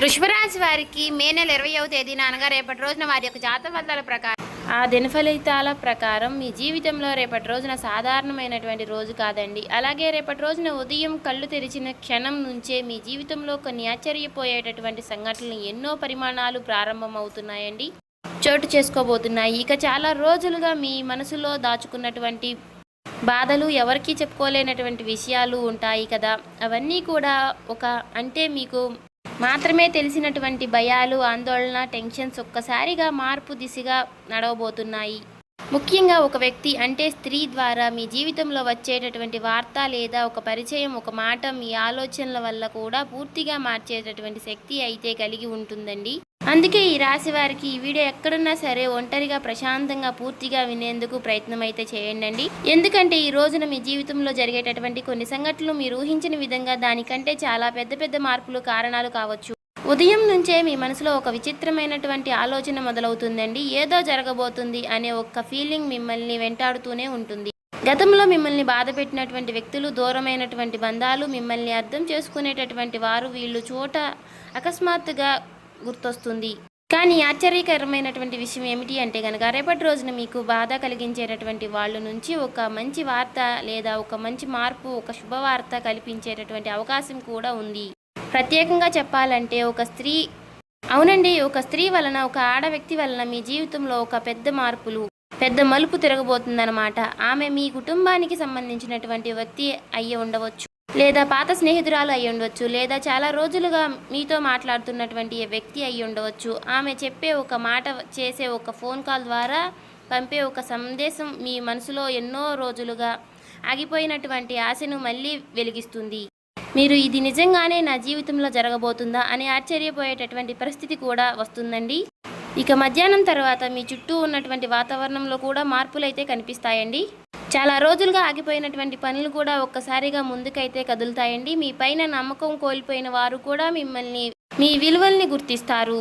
వృషభరాశి వారికి మే నెల 20వ తేదీన అనగా రేపటి రోజున వారి యొక్క జాతక ఫలితాల ప్రకారం ఆ దిన ఫలితాల ప్రకారం మీ జీవితంలో రేపటి రోజున సాధారణమైనటువంటి రోజు కాదండి. అలాగే రేపటి రోజున ఉదయం కళ్ళు తెరిచిన క్షణం నుంచే మీ జీవితంలో కొన్ని ఆశ్చర్యపోయేటటువంటి సంఘటనలు ఎన్నో పరిమాణాలు ప్రారంభమవుతున్నాయండి, చోటు చేసుకోబోతున్నాయి. ఇక చాలా రోజులుగా మీ మనసులో దాచుకున్నటువంటి బాధలు, ఎవరికీ చెప్పుకోలేనటువంటి విషయాలు ఉంటాయి కదా, అవన్నీ కూడా మీకు మాత్రమే తెలిసినటువంటి భయాలు, ఆందోళన, టెన్షన్స్ ఒక్కసారిగా మార్పు దిశగా నడవబోతున్నాయి. ముఖ్యంగా ఒక వ్యక్తి అంటే స్త్రీ ద్వారా మీ జీవితంలో వచ్చేటటువంటి వార్త లేదా ఒక పరిచయం, ఒక మాట మీ ఆలోచనల వల్ల కూడా పూర్తిగా మార్చేటటువంటి శక్తి అయితే కలిగి ఉంటుందండి. అందుకే ఈ రాశి వారికి ఈ వీడియో ఎక్కడున్నా సరే ఒంటరిగా ప్రశాంతంగా పూర్తిగా వినేందుకు ప్రయత్నం అయితే చేయండి. ఎందుకంటే ఈ రోజున మీ జీవితంలో జరిగేటటువంటి కొన్ని సంఘటనలు మీరు ఊహించిన విధంగా దానికంటే చాలా పెద్ద పెద్ద మార్పులు కారణాలు కావచ్చు. ఉదయం నుంచే మీ మనసులో ఒక విచిత్రమైనటువంటి ఆలోచన మొదలవుతుందండి. ఏదో జరగబోతుంది అనే ఒక ఫీలింగ్ మిమ్మల్ని వెంటాడుతూనే ఉంటుంది. గతంలో మిమ్మల్ని బాధ పెట్టినటువంటి వ్యక్తులు, దూరమైనటువంటి బంధాలు, మిమ్మల్ని అర్థం చేసుకునేటటువంటి వారు, వీళ్ళు చోట అకస్మాత్తుగా గుర్తొస్తుంది. కానీ ఆశ్చర్యకరమైనటువంటి విషయం ఏమిటి అంటే కనుక రేపటి రోజున మీకు బాధ కలిగించేటటువంటి వాళ్ళ నుంచి ఒక మంచి వార్త లేదా ఒక మంచి మార్పు, ఒక శుభవార్త కల్పించేటటువంటి అవకాశం కూడా ఉంది. ప్రత్యేకంగా చెప్పాలంటే ఒక స్త్రీ వలన, ఒక ఆడ వ్యక్తి వలన మీ జీవితంలో ఒక పెద్ద మలుపు తిరగబోతుందన్నమాట. ఆమె మీ కుటుంబానికి సంబంధించినటువంటి వ్యక్తి అయ్యి ఉండవచ్చు, లేదా పాత స్నేహితురాలు అయి ఉండవచ్చు, లేదా చాలా రోజులుగా మీతో మాట్లాడుతున్నటువంటి వ్యక్తి అయి ఉండవచ్చు. ఆమె చెప్పే ఒక మాట, చేసే ఒక ఫోన్ కాల్ ద్వారా పంపే ఒక సందేశం మీ మనసులో ఎన్నో రోజులుగా ఆగిపోయినటువంటి ఆశను మళ్ళీ వెలిగిస్తుంది. మీరు ఇది నిజంగానే నా జీవితంలో జరగబోతుందా అని ఆశ్చర్యపోయేటటువంటి పరిస్థితి కూడా వస్తుందండి. ఇక మధ్యాహ్నం తర్వాత మీ చుట్టూ ఉన్నటువంటి వాతావరణంలో కూడా మార్పులైతే కనిపిస్తాయండి. చాలా రోజులుగా ఆగిపోయినటువంటి పనులు కూడా ఒక్కసారిగా ముందుకైతే కదులుతాయండి. మీ పైన నమ్మకం కోల్పోయిన వారు కూడా మీ విలువల్ని గుర్తిస్తారు.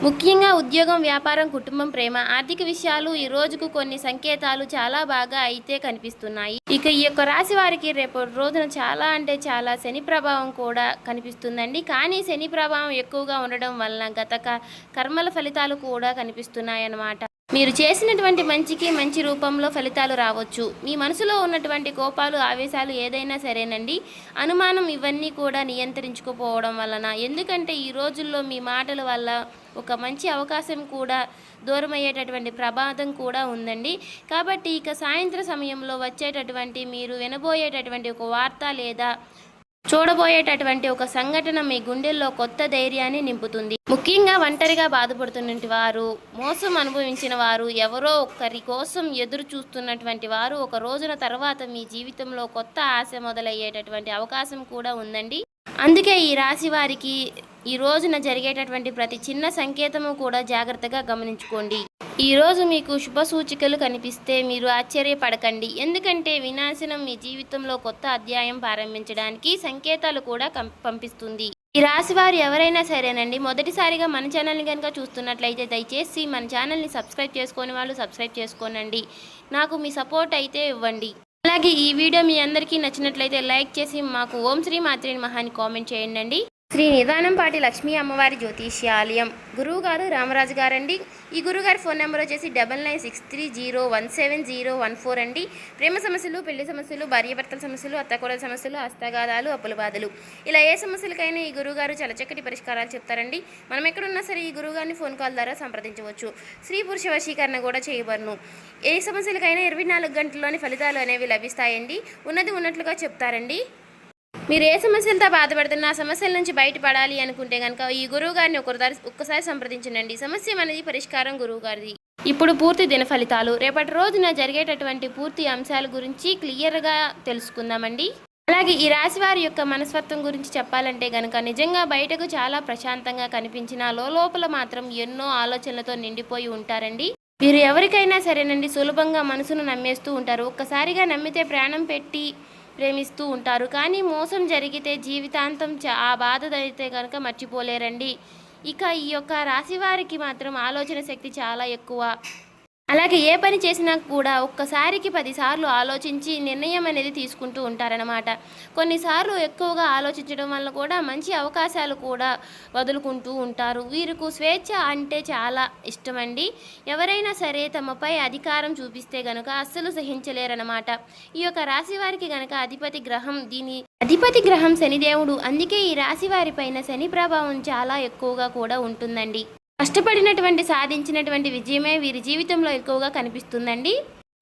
ముఖ్యంగా ఉద్యోగం, వ్యాపారం, కుటుంబం, ప్రేమ, ఆర్థిక విషయాలు ఈ రోజుకు కొన్ని సంకేతాలు చాలా బాగా అయితే కనిపిస్తున్నాయి. ఇక ఈ యొక్క రాశి వారికి రేపు రోజున చాలా శని ప్రభావం కూడా కనిపిస్తుందండి. కానీ శని ప్రభావం ఎక్కువగా ఉండడం వలన గత కర్మల ఫలితాలు కూడా కనిపిస్తున్నాయన్నమాట. మీరు చేసినటువంటి మంచికి మంచి రూపంలో ఫలితాలు రావచ్చు. మీ మనసులో ఉన్నటువంటి కోపాలు, ఆవేశాలు ఏదైనా సరేనండి, అనుమానం, ఇవన్నీ కూడా నియంత్రించుకోపోవడం వలన, ఎందుకంటే ఈ రోజుల్లో మీ మాటల వల్ల ఒక మంచి అవకాశం కూడా దూరమయ్యేటటువంటి ప్రమాదం కూడా ఉందండి. కాబట్టి ఇక సాయంత్రం సమయంలో వచ్చేటటువంటి మీరు వినబోయేటటువంటి ఒక వార్త లేదా చూడబోయేటటువంటి ఒక సంఘటన మీ గుండెల్లో కొత్త ధైర్యాన్ని నింపుతుంది. ముఖ్యంగా ఒంటరిగా బాధపడుతున్నటువంటి వారు, మోసం అనుభవించిన వారు, ఎవరో ఒకరి కోసం ఎదురు చూస్తున్నటువంటి వారు ఒక రోజున తర్వాత మీ జీవితంలో కొత్త ఆశ మొదలయ్యేటటువంటి అవకాశం కూడా ఉందండి. అందుకే ఈ రాశి వారికి ఈ రోజున జరిగేటటువంటి ప్రతి చిన్న సంకేతము కూడా జాగ్రత్తగా గమనించుకోండి. ఈరోజు మీకు శుభ సూచికలు కనిపిస్తే మీరు ఆశ్చర్యపడకండి. ఎందుకంటే వినాశనం మీ జీవితంలో కొత్త అధ్యాయం ప్రారంభించడానికి సంకేతాలు కూడా పంపిస్తుంది. ఈ రాశి వారు ఎవరైనా సరేనండి, మొదటిసారిగా మన ఛానల్ని కనుక చూస్తున్నట్లయితే దయచేసి మన ఛానల్ని సబ్స్క్రైబ్ చేసుకొని వాళ్ళు సబ్స్క్రైబ్ చేసుకోనండి. నాకు మీ సపోర్ట్ అయితే ఇవ్వండి. అలాగే ఈ వీడియో మీ అందరికీ నచ్చినట్లయితే లైక్ చేసి మాకు ఓం శ్రీ మాత్రే నమః అని కామెంట్ చేయండి. శ్రీ నిదానంపాటి లక్ష్మీ అమ్మవారి జ్యోతిష్యాలయం గురువు గారు రామరాజు గారండి. ఈ గురుగారి ఫోన్ నెంబర్ వచ్చేసి 9963017014 అండి. ప్రేమ సమస్యలు, పెళ్లి సమస్యలు, భార్యాభర్తల సమస్యలు, అత్తకోడల సమస్యలు, హస్తగాదాలు, అప్పుల బాధలు, ఇలా ఏ సమస్యలకైనా ఈ గురుగారు చాలా చక్కటి పరిష్కారాలు చెప్తారండి. మనం ఎక్కడున్నా సరే ఈ గురుగారిని ఫోన్ కాల్ ద్వారా సంప్రదించవచ్చు. స్త్రీ పురుష వశీకరణ కూడా చేయబడును. ఏ సమస్యలకైనా 24 గంటల్లోని ఫలితాలు అనేవి లభిస్తాయండి. ఉన్నది ఉన్నట్లుగా చెప్తారండి. మీరు ఏ సమస్యలతో బాధపడుతున్నా ఆ సమస్యల నుంచి బయటపడాలి అనుకుంటే కనుక ఈ గురువు గారిని ఒక్కసారి సంప్రదించండి. సమస్య అనేది పరిష్కారం గురువు గారిది. ఇప్పుడు పూర్తి దిన ఫలితాలు, రేపటి రోజున జరిగేటటువంటి పూర్తి అంశాల గురించి క్లియర్గా తెలుసుకుందామండి. అలాగే ఈ రాశి వారి యొక్క మనస్తత్వం గురించి చెప్పాలంటే కనుక నిజంగా బయటకు చాలా ప్రశాంతంగా కనిపించిన లోపల మాత్రం ఎన్నో ఆలోచనలతో నిండిపోయి ఉంటారండి. మీరు ఎవరికైనా సరేనండి సులభంగా మనసును నమ్మేస్తూ ఉంటారు. ఒక్కసారిగా నమ్మితే ప్రాణం పెట్టి ప్రేమిస్తూ ఉంటారు. కానీ మోసం జరిగితే జీవితాంతం ఆ బాధ అయితే కనుక మర్చిపోలేరండి. ఇక ఈ యొక్క రాశి వారికి మాత్రం ఆలోచన శక్తి చాలా ఎక్కువ. అలాగే ఏ పని చేసినా కూడా ఒక్కసారికి 10 సార్లు ఆలోచించి నిర్ణయం అనేది తీసుకుంటూ ఉంటారనమాట. కొన్నిసార్లు ఎక్కువగా ఆలోచించడం వల్ల కూడా మంచి అవకాశాలు కూడా వదులుకుంటూ ఉంటారు. వీరికి స్వేచ్ఛ అంటే చాలా ఇష్టమండి. ఎవరైనా సరే తమపై అధికారం చూపిస్తే గనుక అస్సలు సహించలేరనమాట. ఈ యొక్క రాశి వారికి గనక అధిపతి గ్రహం శనిదేవుడు. అందుకే ఈ రాశి వారి పైన శని ప్రభావం చాలా ఎక్కువగా కూడా ఉంటుందండి. కష్టపడినటువంటి సాధించినటువంటి విజయమే వీరి జీవితంలో ఎక్కువగా కనిపిస్తుందండి.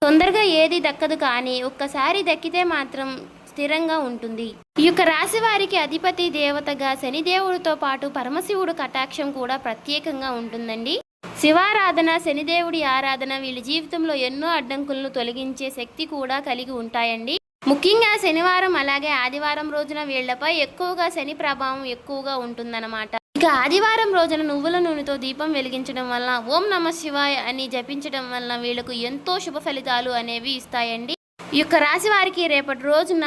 తొందరగా ఏది దక్కదు, కానీ ఒక్కసారి దక్కితే మాత్రం స్థిరంగా ఉంటుంది. ఈ యొక్క రాశి వారికి అధిపతి దేవతగా శనిదేవుడితో పాటు పరమశివుడు కటాక్షం కూడా ప్రత్యేకంగా ఉంటుందండి. శివారాధన, శనిదేవుడి ఆరాధన వీళ్ళ జీవితంలో ఎన్నో అడ్డంకులను తొలగించే శక్తి కూడా కలిగి ఉంటాయండి. ముఖ్యంగా శనివారం అలాగే ఆదివారం రోజున వీళ్లపై ఎక్కువగా శని ప్రభావం ఎక్కువగా ఉంటుందన్నమాట. ఇక ఆదివారం రోజున నువ్వుల నూనెతో దీపం వెలిగించడం వల్ల, ఓం నమః శివాయ అని జపించడం వల్ల వీళ్ళకు ఎంతో శుభ ఫలితాలు అనేవి ఇస్తాయండి. ఈ యొక్క రాశి వారికి రేపటి రోజున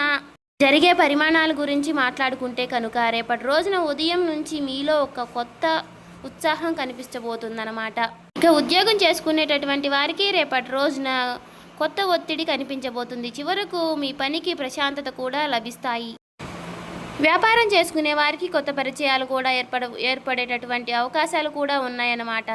జరిగే పరిమాణాల గురించి మాట్లాడుకుంటే కనుక, రేపటి రోజున ఉదయం నుంచి మీలో ఒక కొత్త ఉత్సాహం కనిపించబోతుందన్నమాట. ఇక ఉద్యోగం చేసుకునేటటువంటి వారికి రేపటి రోజున కొత్త ఒత్తిడి కనిపించబోతుంది. చివరకు మీ పనికి ప్రశాంతత కూడా లభిస్తాయి. వ్యాపారం చేసుకునే వారికి కొత్త పరిచయాలు కూడా ఏర్పడేటటువంటి అవకాశాలు కూడా ఉన్నాయన్నమాట.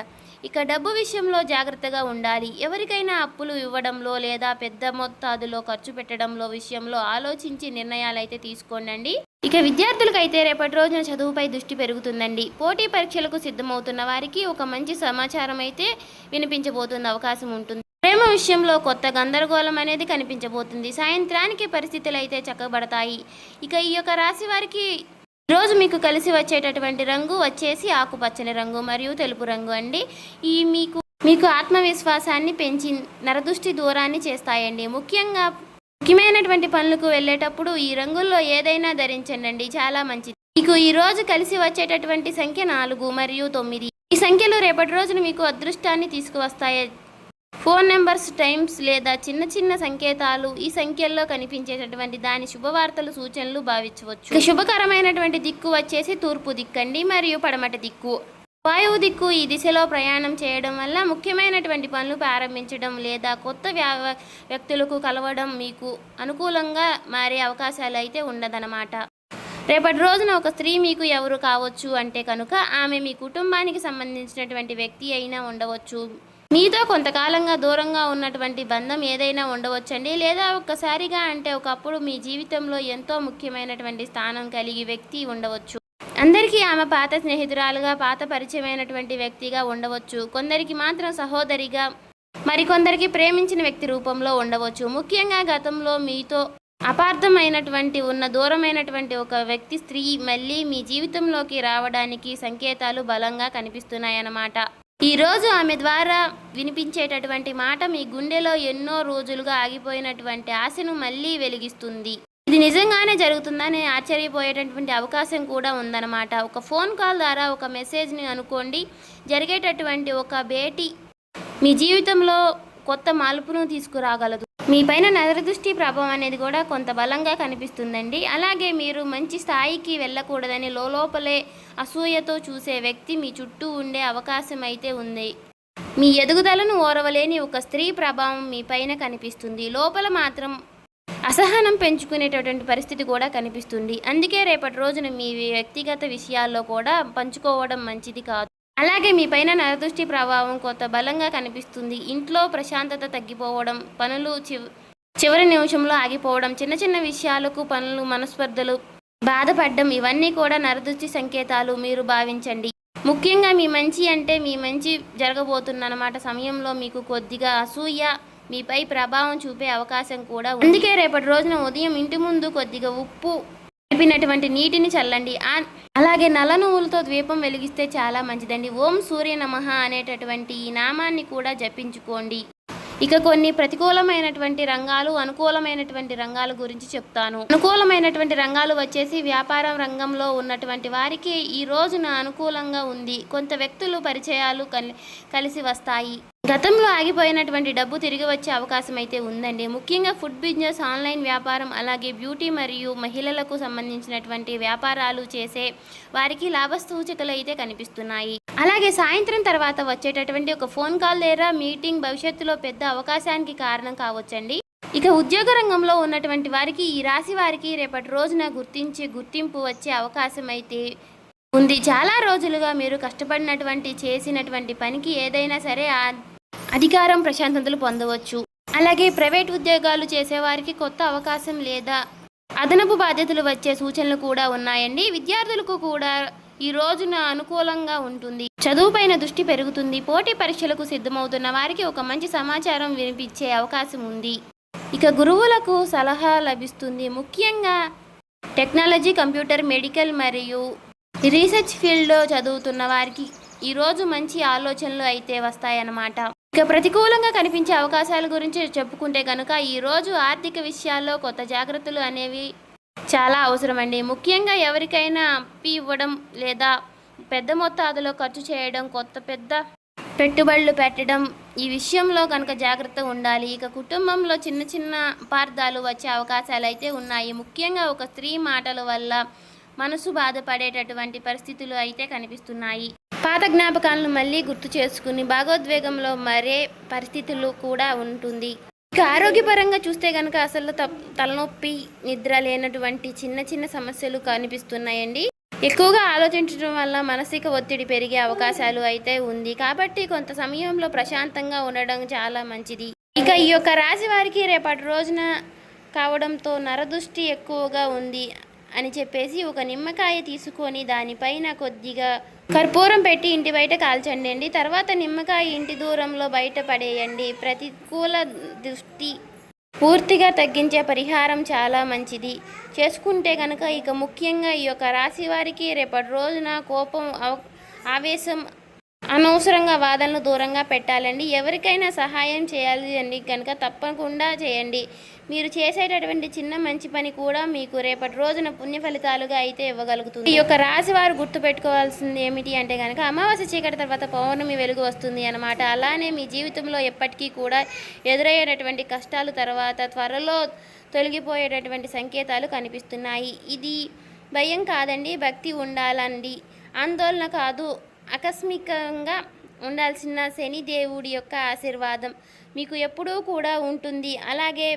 ఇక డబ్బు విషయంలో జాగ్రత్తగా ఉండాలి. ఎవరికైనా అప్పులు ఇవ్వడంలో లేదా పెద్ద మొత్తాదులో ఖర్చు పెట్టడంలో విషయంలో ఆలోచించి నిర్ణయాలు అయితే తీసుకోండి. ఇక విద్యార్థులకైతే రేపటి రోజున చదువుపై దృష్టి పెరుగుతుందండి. పోటీ పరీక్షలకు సిద్ధమవుతున్న వారికి ఒక మంచి సమాచారం అయితే వినిపించబోతున్న అవకాశం ఉంటుంది. ప్రేమ విషయంలో కొత్త గందరగోళం అనేది కనిపించబోతుంది. సాయంత్రానికి పరిస్థితులు అయితే చక్కబడతాయి. ఇక ఈ యొక్క రాశి వారికి రోజు మీకు కలిసి వచ్చేటటువంటి రంగు వచ్చేసి ఆకుపచ్చని రంగు మరియు తెలుపు రంగు అండి. ఈ మీకు ఆత్మవిశ్వాసాన్ని పెంచి నరదృష్టి దూరాన్ని చేస్తాయండి. ముఖ్యమైనటువంటి పనులకు వెళ్ళేటప్పుడు ఈ రంగుల్లో ఏదైనా ధరించండి, చాలా మంచిది. మీకు ఈ రోజు కలిసి వచ్చేటటువంటి సంఖ్య 4 మరియు 9. ఈ సంఖ్యలు రేపటి రోజున మీకు అదృష్టాన్ని తీసుకువస్తాయి. ఫోన్ నెంబర్స్, టైమ్స్ లేదా చిన్న చిన్న సంకేతాలు ఈ సంఖ్యల్లో కనిపించేటటువంటి దాని శుభవార్తలు, సూచనలు భావించవచ్చు. శుభకరమైనటువంటి దిక్కు వచ్చేసి తూర్పు దిక్కండి మరియు పడమటి దిక్కు. వాయువు దిక్కు. ఈ దిశలో ప్రయాణం చేయడం వల్ల ముఖ్యమైనటువంటి పనులు ప్రారంభించడం లేదా కొత్త వ్యక్తులకు కలవడం మీకు అనుకూలంగా మారే అవకాశాలు అయితే ఉండదన్నమాట. రేపటి రోజున ఒక స్త్రీ మీకు ఎవరు కావచ్చు అంటే కనుక, ఆమె మీ కుటుంబానికి సంబంధించినటువంటి వ్యక్తి అయినా ఉండవచ్చు. మీతో కొంతకాలంగా దూరంగా ఉన్నటువంటి బంధం ఏదైనా ఉండవచ్చండి. లేదా ఒక్కసారిగా అంటే ఒకప్పుడు మీ జీవితంలో ఎంతో ముఖ్యమైనటువంటి స్థానం కలిగి వ్యక్తి ఉండవచ్చు. అందరికీ ఆమె పాత స్నేహితురాలుగా, పాత పరిచయమైనటువంటి వ్యక్తిగా ఉండవచ్చు. కొందరికి మాత్రం సహోదరిగా, మరికొందరికి ప్రేమించిన వ్యక్తి రూపంలో ఉండవచ్చు. ముఖ్యంగా గతంలో మీతో అపార్థమైనటువంటి దూరమైనటువంటి ఒక వ్యక్తి, స్త్రీ మళ్ళీ మీ జీవితంలోకి రావడానికి సంకేతాలు బలంగా కనిపిస్తున్నాయన్నమాట. ఈరోజు ఆమె ద్వారా వినిపించేటటువంటి మాట మీ గుండెలో ఎన్నో రోజులుగా ఆగిపోయినటువంటి ఆశను మళ్ళీ వెలిగిస్తుంది. ఇది నిజంగానే జరుగుతుందని ఆశ్చర్యపోయేటటువంటి అవకాశం కూడా ఉందన్నమాట. ఒక ఫోన్ కాల్ ద్వారా, ఒక మెసేజ్ని అనుకోండి, జరిగేటటువంటి ఒక భేటీ మీ జీవితంలో కొత్త మార్పును తీసుకురాగలదు. మీ పైన నరదృష్టి ప్రభావం అనేది కూడా కొంత బలంగా కనిపిస్తుందండి. అలాగే మీరు మంచి స్థాయికి వెళ్ళకూడదని లోపలే అసూయతో చూసే వ్యక్తి మీ చుట్టూ ఉండే అవకాశం అయితే ఉంది. మీ ఎదుగుదలను ఓరవలేని ఒక స్త్రీ ప్రభావం మీ పైన కనిపిస్తుంది. లోపల మాత్రం అసహనం పెంచుకునేటటువంటి పరిస్థితి కూడా కనిపిస్తుంది. అందుకే రేపటి రోజున మీ వ్యక్తిగత విషయాల్లో కూడా పంచుకోవడం మంచిది కాదు. అలాగే మీ పైన నరదృష్టి ప్రభావం కొంత బలంగా కనిపిస్తుంది. ఇంట్లో ప్రశాంతత తగ్గిపోవడం, పనులు చివరి నిమిషంలో ఆగిపోవడం, చిన్న చిన్న విషయాలకు పనులు, మనస్పర్ధలు, బాధపడడం, ఇవన్నీ కూడా నరదృష్టి సంకేతాలు మీరు భావించండి. ముఖ్యంగా మీ మంచి జరగబోతున్నమాట సమయంలో మీకు కొద్దిగా అసూయ మీపై ప్రభావం చూపే అవకాశం కూడా ఉంది. అందుకే రేపటి రోజున ఉదయం ఇంటి ముందు కొద్దిగా ఉప్పు కలిపినటువంటి నీటిని చల్లండి. అలాగే నల్ల నువ్వులతో దీపం వెలిగిస్తే చాలా మంచిదండి. ఓం సూర్య నమః అనేటటువంటి ఈ నామాన్ని కూడా జపించుకోండి. ఇక కొన్ని ప్రతికూలమైనటువంటి రంగాలు, అనుకూలమైనటువంటి రంగాల గురించి చెప్తాను. అనుకూలమైనటువంటి రంగాలు వచ్చేసి వ్యాపారం రంగంలో ఉన్నటువంటి వారికి ఈ రోజున అనుకూలంగా ఉంది. కొంత వ్యక్తులు, పరిచయాలు కలిసి వస్తాయి. గతంలో ఆగిపోయినటువంటి డబ్బు తిరిగి వచ్చే అవకాశం అయితే ఉందండి. ముఖ్యంగా ఫుడ్ బిజినెస్, ఆన్లైన్ వ్యాపారం, అలాగే బ్యూటీ మరియు మహిళలకు సంబంధించినటువంటి వ్యాపారాలు చేసే వారికి లాభ సూచికలు అయితే కనిపిస్తున్నాయి. అలాగే సాయంత్రం తర్వాత వచ్చేటటువంటి ఒక ఫోన్ కాల్ లేదా మీటింగ్ భవిష్యత్తులో పెద్ద అవకాశానికి కారణం కావచ్చండి. ఇక ఉద్యోగ రంగంలో ఉన్నటువంటి వారికి, ఈ రాశి వారికి రేపటి రోజున గుర్తింపు వచ్చే అవకాశం అయితే ఉంది. చాలా రోజులుగా మీరు కష్టపడినటువంటి చేసినటువంటి పనికి ఏదైనా సరే అధికారం ప్రశాంతతలు పొందవచ్చు. అలాగే ప్రైవేట్ ఉద్యోగాలు చేసేవారికి కొత్త అవకాశం లేదా అదనపు బాధ్యతలు వచ్చే సూచనలు కూడా ఉన్నాయండి. విద్యార్థులకు కూడా ఈ రోజున అనుకూలంగా ఉంటుంది. చదువుపైన దృష్టి పెరుగుతుంది. పోటీ పరీక్షలకు సిద్ధమవుతున్న వారికి ఒక మంచి సమాచారం వినిపించే అవకాశం ఉంది. ఇక గురువులకు సలహా లభిస్తుంది. ముఖ్యంగా టెక్నాలజీ, కంప్యూటర్, మెడికల్ మరియు రీసెర్చ్ ఫీల్డ్లో చదువుతున్న వారికి ఈరోజు మంచి ఆలోచనలు అయితే వస్తాయన్నమాట. ఇక ప్రతికూలంగా కనిపించే అవకాశాల గురించి చెప్పుకుంటే కనుక ఈరోజు ఆర్థిక విషయాల్లో కొత్త జాగ్రత్తలు అనేవి చాలా అవసరమండి. ముఖ్యంగా ఎవరికైనా అప్పు ఇవ్వడం లేదా పెద్ద మొత్తాదులో ఖర్చు చేయడం, పెద్ద పెట్టుబడులు పెట్టడం, ఈ విషయంలో కనుక జాగ్రత్త ఉండాలి. ఇక కుటుంబంలో చిన్న చిన్న అపార్థాలు వచ్చే అవకాశాలు అయితే ఉన్నాయి. ముఖ్యంగా ఒక స్త్రీ మాటల వల్ల మనసు బాధపడేటటువంటి పరిస్థితులు అయితే కనిపిస్తున్నాయి. పాత జ్ఞాపకాలను మళ్ళీ గుర్తు చేసుకుని భాగోద్వేగంలో మరే పరిస్థితులు కూడా ఉంటుంది. ఇక ఆరోగ్యపరంగా చూస్తే కనుక అసలు తలనొప్పి, నిద్ర లేనటువంటి చిన్న చిన్న సమస్యలు కనిపిస్తున్నాయండి. ఎక్కువగా ఆలోచించడం వల్ల మానసిక ఒత్తిడి పెరిగే అవకాశాలు అయితే ఉంది. కాబట్టి కొంత సమయంలో ప్రశాంతంగా ఉండడం చాలా మంచిది. ఇక ఈ యొక్క రాశి వారికి రేపటి రోజున కావడంతో నరదృష్టి ఎక్కువగా ఉంది అని చెప్పేసి ఒక నిమ్మకాయ తీసుకొని దానిపైన కొద్దిగా కర్పూరం పెట్టి ఇంటి బయట కాల్చండి. తర్వాత నిమ్మకాయ ఇంటి దూరంలో బయట పడేయండి. ప్రతికూల దృష్టి పూర్తిగా తగ్గించే పరిహారం చాలా మంచిది చేసుకుంటే కనుక. ఇక ముఖ్యంగా ఈ యొక్క రాశి వారికి రేపటి రోజున కోపం, ఆవేశం, అనవసరంగా వాదనలు దూరంగా పెట్టాలండి. ఎవరికైనా సహాయం చేయాలి అండి కనుక తప్పకుండా చేయండి. మీరు చేసేటటువంటి చిన్న మంచి పని కూడా మీకు రేపటి రోజున పుణ్య ఫలితాలుగా అయితే ఇవ్వగలుగుతుంది. ఈ యొక్క రాశి వారు గుర్తుపెట్టుకోవాల్సింది ఏమిటి అంటే కనుక అమావాస్య చీకటి తర్వాత పౌర్ణమి వెలుగు వస్తుంది అన్నమాట. అలానే మీ జీవితంలో ఎప్పటికీ కూడా ఎదురయ్యేటటువంటి కష్టాలు తర్వాత త్వరలో తొలగిపోయేటటువంటి సంకేతాలు కనిపిస్తున్నాయి. ఇది భయం కాదండి, భక్తి ఉండాలండి, ఆందోళన కాదు. ఆకస్మికంగా ఉండాల్సిన శని దేవుడి యొక్క ఆశీర్వాదం మీకు ఎప్పుడూ కూడా ఉంటుంది. అలాగే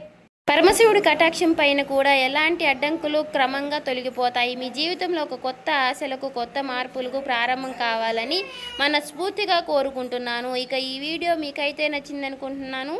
పరమశివుడి కటాక్షం పైన కూడా ఎలాంటి అడ్డంకులు క్రమంగా తొలగిపోతాయి. మీ జీవితంలో ఒక కొత్త ఆశలకు, కొత్త మార్పులకు ప్రారంభం కావాలని మనస్ఫూర్తిగా కోరుకుంటున్నాను. ఇక ఈ వీడియో మీకైతే నచ్చిందనుకుంటున్నాను.